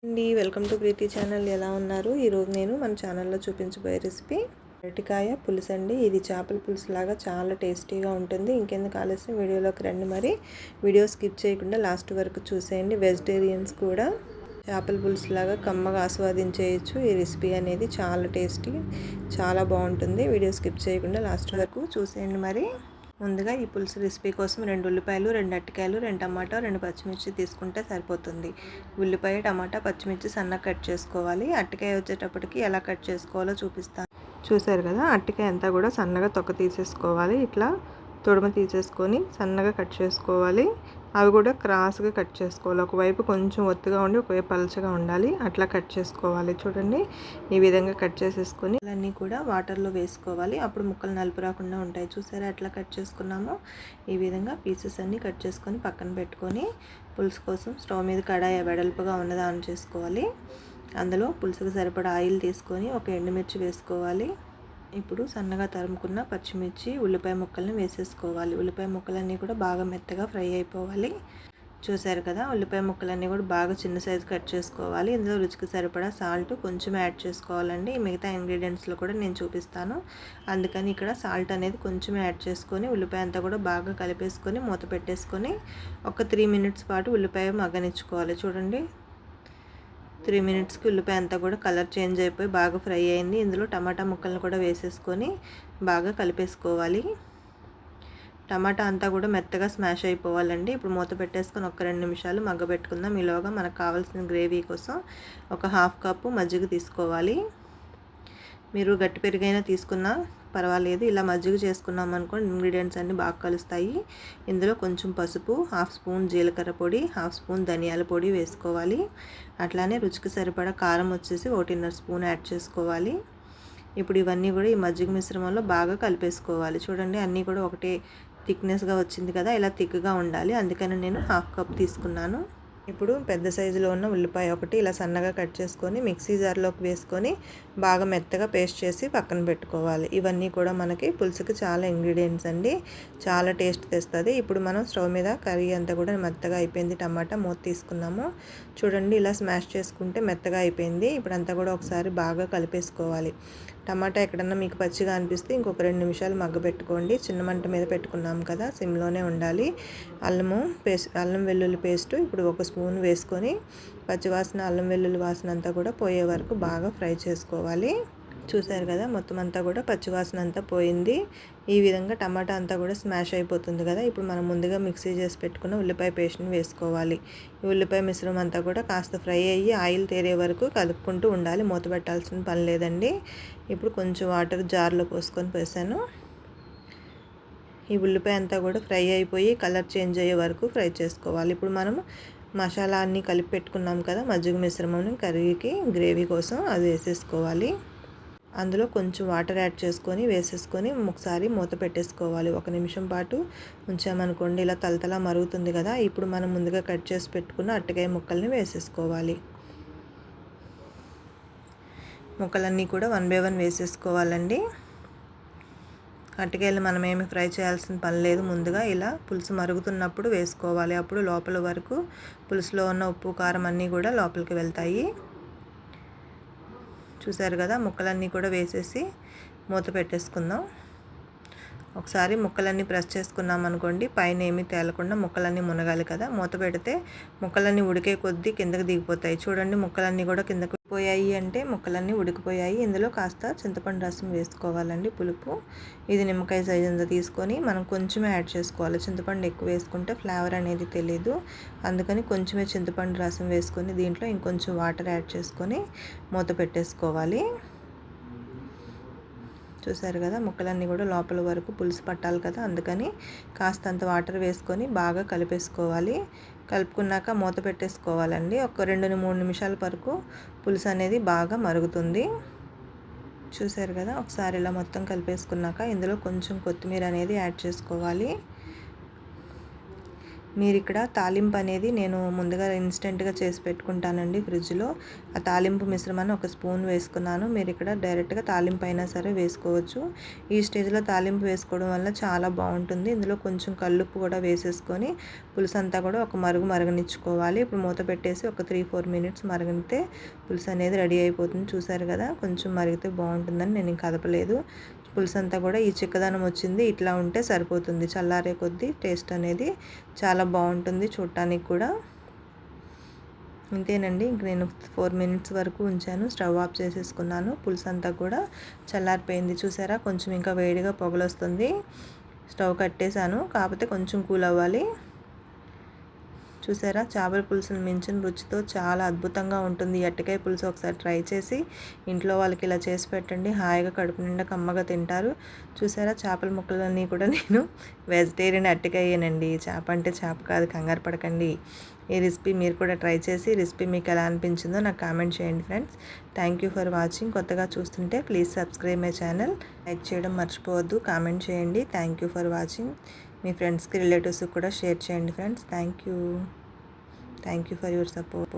అండి welcome to Preethi channel. ఎలా ఉన్నారు? ఈరోజు నేను మన ఛానల్లో చూపించబోయే రెసిపీ అరటికాయ పులుసు అండి. ఇది చేపల పులుసు లాగా చాలా టేస్టీగా ఉంటుంది. ఇంకెందుకు ఆలస్యం, వీడియోలోకి రండి. మరి వీడియో స్కిప్ చేయకుండా లాస్ట్ వరకు చూసేయండి. వెజిటేరియన్స్ కూడా చేపల పులుసు లాగా కమ్మగా ఆస్వాదించేయచ్చు. ఈ రెసిపీ అనేది చాలా టేస్టీ, చాలా బాగుంటుంది. వీడియో స్కిప్ చేయకుండా లాస్ట్ వరకు చూసేయండి. మరి ముందుగా ఈ పులుసు రెసిపీ కోసం 2 ఉల్లిపాయలు, 2 అరటికాయలు, 2 టమాటా, 2 పచ్చిమిర్చి తీసుకుంటే సరిపోతుంది. ఉల్లిపాయ, టమాటా, పచ్చిమిర్చి సన్నగా కట్ చేసుకోవాలి. అరటికాయ వచ్చేటప్పటికి ఎలా కట్ చేసుకోవాలో చూపిస్తాను. చూసారు కదా, అరటికాయ అంతా కూడా సన్నగా తొక్క తీసేసుకోవాలి. ఇట్లా తొడుమ తీసేసుకొని సన్నగా కట్ చేసుకోవాలి. అవి కూడా క్రాస్గా కట్ చేసుకోవాలి. ఒకవైపు కొంచెం ఒత్తుగా ఉండి ఒకవైపు పలచగా ఉండాలి. అట్లా కట్ చేసుకోవాలి. చూడండి, ఈ విధంగా కట్ చేసేసుకొని అన్నీ కూడా వాటర్లో వేసుకోవాలి. అప్పుడు ముక్కలు నలుపు రాకుండా ఉంటాయి. చూసారా ఎట్లా కట్ చేసుకున్నామో? ఈ విధంగా పీసెస్ అన్నీ కట్ చేసుకొని పక్కన పెట్టుకొని పులుసు కోసం స్టవ్ మీద కడాయి వెడల్పుగా ఉన్నదా ఆన్ చేసుకోవాలి. అందులో పులుసుకు సరిపడా ఆయిల్ తీసుకొని ఒక ఎండుమిర్చి వేసుకోవాలి. ఇప్పుడు సన్నగా తరుముకున్న పచ్చిమిర్చి, ఉల్లిపాయ ముక్కల్ని వేసేసుకోవాలి. ఉల్లిపాయ ముక్కలన్నీ కూడా బాగా మెత్తగా ఫ్రై అయిపోవాలి. చూసారు కదా, ఉల్లిపాయ ముక్కలన్నీ కూడా బాగా చిన్న సైజు కట్ చేసుకోవాలి. ఇందులో రుచికి సరిపడా సాల్ట్ కొంచెం యాడ్ చేసుకోవాలండి. మిగతా ఇంగ్రీడియంట్స్లో కూడా నేను చూపిస్తాను, అందుకని ఇక్కడ సాల్ట్ అనేది కొంచెం యాడ్ చేసుకొని ఉల్లిపాయ అంతా కూడా బాగా కలిపేసుకొని మూత పెట్టేసుకొని ఒక 3 మినిట్స్ పాటు ఉల్లిపాయ మగ్గనిచ్చుకోవాలి. చూడండి, 3 మినిట్స్కి ఉల్లిపాయ అంతా కూడా కలర్ చేంజ్ అయిపోయి బాగా ఫ్రై అయింది. ఇందులో టమాటా ముక్కలను కూడా వేసేసుకొని బాగా కలిపేసుకోవాలి. టమాటా అంతా కూడా మెత్తగా స్మాష్ అయిపోవాలండి. ఇప్పుడు మూత పెట్టేసుకొని ఒక 2 నిమిషాలు మగ్గబెట్టుకుందాం. ఈలోగా మనకు కావాల్సిన గ్రేవీ కోసం ఒక 1/2 కప్పు మజ్జిగ తీసుకోవాలి. మీరు గట్టి పెరుగైనా తీసుకున్నా పర్వాలేదు. ఇలా మజ్జిగ చేసుకున్నాం అనుకోండి, ఇంగ్రీడియంట్స్ అన్నీ బాగా కలుస్తాయి. ఇందులో కొంచెం పసుపు, 1/2 స్పూన్ జీలకర్ర పొడి, 1/2 స్పూన్ ధనియాల పొడి వేసుకోవాలి. అట్లానే రుచికి సరిపడా కారం వచ్చేసి 1.5 స్పూన్ యాడ్ చేసుకోవాలి. ఇప్పుడు ఇవన్నీ కూడా ఈ మజ్జిగ మిశ్రమంలో బాగా కలిపేసుకోవాలి. చూడండి, అన్నీ కూడా ఒకటే థిక్నెస్గా వచ్చింది కదా, ఇలా థిక్గా ఉండాలి. అందుకని నేను 1/2 కప్ తీసుకున్నాను. ఇప్పుడు పెద్ద సైజులో ఉన్న ఉల్లిపాయ ఒకటి ఇలా సన్నగా కట్ చేసుకొని మిక్సీ జార్లోకి వేసుకొని బాగా మెత్తగా పేస్ట్ చేసి పక్కన పెట్టుకోవాలి. ఇవన్నీ కూడా మనకి పులుసుకి చాలా ఇంగ్రీడియంట్స్ అండి, చాలా టేస్ట్ తెస్తుంది. ఇప్పుడు మనం స్టవ్ మీద కర్రీ అంతా కూడా మెత్తగా అయిపోయింది. టమాటా మూత తీసుకున్నాము. చూడండి, ఇలా స్మాష్ చేసుకుంటే మెత్తగా అయిపోయింది. ఇప్పుడు అంతా కూడా ఒకసారి బాగా కలిపేసుకోవాలి. టమాటా ఎక్కడన్నా మీకు పచ్చిగా అనిపిస్తే ఇంకొక 2 నిమిషాలు మగ్గబెట్టుకోండి. చిన్న మంట మీద పెట్టుకున్నాం కదా, సిమ్లోనే ఉండాలి. అల్లం వెల్లుల్లి పేస్ట్ ఇప్పుడు 1 స్పూన్ వేసుకొని పచ్చివాసన, అల్లం వెల్లుల్లి వాసన అంతా కూడా పోయే వరకు బాగా ఫ్రై చేసుకోవాలి. చూసారు కదా, మొత్తం అంతా కూడా పచ్చివాసన అంతా పోయింది. ఈ విధంగా టమాటా అంతా కూడా స్మాష్ అయిపోతుంది కదా. ఇప్పుడు మనం ముందుగా మిక్సీ చేసి పెట్టుకున్న ఉల్లిపాయ పేస్ట్ని వేసుకోవాలి. ఈ ఉల్లిపాయ మిశ్రమం అంతా కూడా కాస్త ఫ్రై అయ్యి ఆయిల్ తేరే వరకు కలుపుకుంటూ ఉండాలి. మూత పెట్టాల్సిన పని లేదండి. ఇప్పుడు కొంచెం వాటర్ జార్లో పోసుకొని పోసాను. ఈ ఉల్లిపాయ అంతా కూడా ఫ్రై అయిపోయి కలర్ చేంజ్ అయ్యే వరకు ఫ్రై చేసుకోవాలి. ఇప్పుడు మనం మసాలా అన్నీ కలిపి పెట్టుకున్నాం కదా, మజ్జిగ మిశ్రమం కర్రీకి గ్రేవీ కోసం అది వేసేసుకోవాలి. అందులో కొంచెం వాటర్ యాడ్ చేసుకొని వేసేసుకొని ఒకసారి మూత పెట్టేసుకోవాలి. 1 నిమిషం పాటు ఉంచామనుకోండి, ఇలా తలతలా మరుగుతుంది కదా. ఇప్పుడు మనం ముందుగా కట్ చేసి పెట్టుకున్న అరటికాయ ముక్కల్ని వేసేసుకోవాలి. ముక్కలన్నీ కూడా 1 బై 1 వేసేసుకోవాలండి. అరటికాయలు మనం ఏమి ఫ్రై చేయాల్సిన పని లేదు. ముందుగా ఇలా పులుసు మరుగుతున్నప్పుడు వేసుకోవాలి. అప్పుడు లోపల వరకు పులుసులో ఉన్న ఉప్పు, కారం అన్నీ కూడా లోపలికి వెళ్తాయి. చూసారు కదా, ముక్కలన్నీ కూడా వేసేసి మూత పెట్టేసుకుందాం. ఒకసారి ముక్కలన్నీ ప్రెస్ చేసుకున్నాం అనుకోండి, పైన ఏమీ తేలకుండా ముక్కలన్నీ మునగాలి కదా. మూత పెడితే ముక్కలన్నీ ఉడికే కొద్దీ కిందకి దిగిపోతాయి. చూడండి, ముక్కలన్నీ కూడా కిందకి పోయాయి అంటే ముక్కలన్నీ ఉడికిపోయాయి. ఇందులో కాస్త చింతపండు రసం వేసుకోవాలండి, పులుపు. ఇది నిమ్మకాయ సైజ్ అంతా తీసుకొని మనం కొంచెమే యాడ్ చేసుకోవాలి. చింతపండు ఎక్కువ వేసుకుంటే ఫ్లేవర్ అనేది తెలియదు, అందుకని కొంచెమే చింతపండు రసం వేసుకొని దీంట్లో ఇంకొంచెం వాటర్ యాడ్ చేసుకొని మూత పెట్టేసుకోవాలి. చూసారు కదా, ముక్కలన్నీ కూడా లోపల వరకు పులుసు పట్టాలి కదా, అందుకని కాస్తంత వాటర్ వేసుకొని బాగా కలిపేసుకోవాలి. కలుపుకున్నాక మూత పెట్టేసుకోవాలండి. ఒక 2-3 నిమిషాల వరకు పులుసు అనేది బాగా మరుగుతుంది. చూసారు కదా, ఒకసారి ఇలా మొత్తం కలిపేసుకున్నాక ఇందులో కొంచెం కొత్తిమీర అనేది యాడ్ చేసుకోవాలి. మీరు ఇక్కడ తాలింపు అనేది నేను ముందుగా ఇన్స్టెంట్గా చేసి పెట్టుకుంటానండి ఫ్రిడ్జ్లో. ఆ తాలింపు మిశ్రమాన్ని ఒక స్పూన్ వేసుకున్నాను. మీరు ఇక్కడ డైరెక్ట్గా తాలింపు అయినా సరే వేసుకోవచ్చు. ఈ స్టేజ్లో తాలింపు వేసుకోవడం వల్ల చాలా బాగుంటుంది. ఇందులో కొంచెం కల్లుప్పు కూడా వేసేసుకొని పులుసు అంతా కూడా ఒక మరగనిచ్చుకోవాలి. ఇప్పుడు మూత పెట్టేసి ఒక 3-4 మినిట్స్ మరగనితే పులుసు అనేది రెడీ అయిపోతుంది. చూసారు కదా, కొంచెం మరిగితే బాగుంటుందని నేను కదపలేదు. పులుసు అంతా కూడా ఈ చిక్కదనం వచ్చింది. ఇట్లా ఉంటే సరిపోతుంది. చల్లారే కొద్దీ టేస్ట్ అనేది చాలా బాగుంటుంది చూడటానికి కూడా. అంతేనండి, ఇంక నేను 4 మినిట్స్ వరకు ఉంచాను. స్టవ్ ఆఫ్ చేసేసుకున్నాను. పులుసు అంతా కూడా చల్లారిపోయింది. చూసారా, కొంచెం ఇంకా వేడిగా పొగలొస్తుంది. స్టవ్ కట్టేశాను, కాకపోతే కొంచెం కూల్ అవ్వాలి. చూసారా, చేపల పులుసును మించిన రుచితో చాలా అద్భుతంగా ఉంటుంది. అరటికాయ పులుసు ఒకసారి ట్రై చేసి ఇంట్లో వాళ్ళకి ఇలా చేసి పెట్టండి. హాయిగా కడుపు నిండా కమ్మగా తింటారు. చూసారా, చేపల ముక్కలన్నీ కూడా నేను వెజిటేరియన్ అరటికాయేనండి. చేప అంటే చేప కాదు, కంగారు పడకండి. ఈ రెసిపీ మీరు కూడా ట్రై చేసి రెసిపీ మీకు ఎలా అనిపించిందో నాకు కామెంట్ చేయండి friends. Thank you for watching. కొత్తగా చూస్తుంటే please subscribe my channel. Like చేయడం మర్చిపోవద్దు, కామెంట్ చేయండి. Thank you for watching. మీ ఫ్రెండ్స్కి రిలేటివ్స్కి కూడా షేర్ చేయండి friends. Thank you for your support.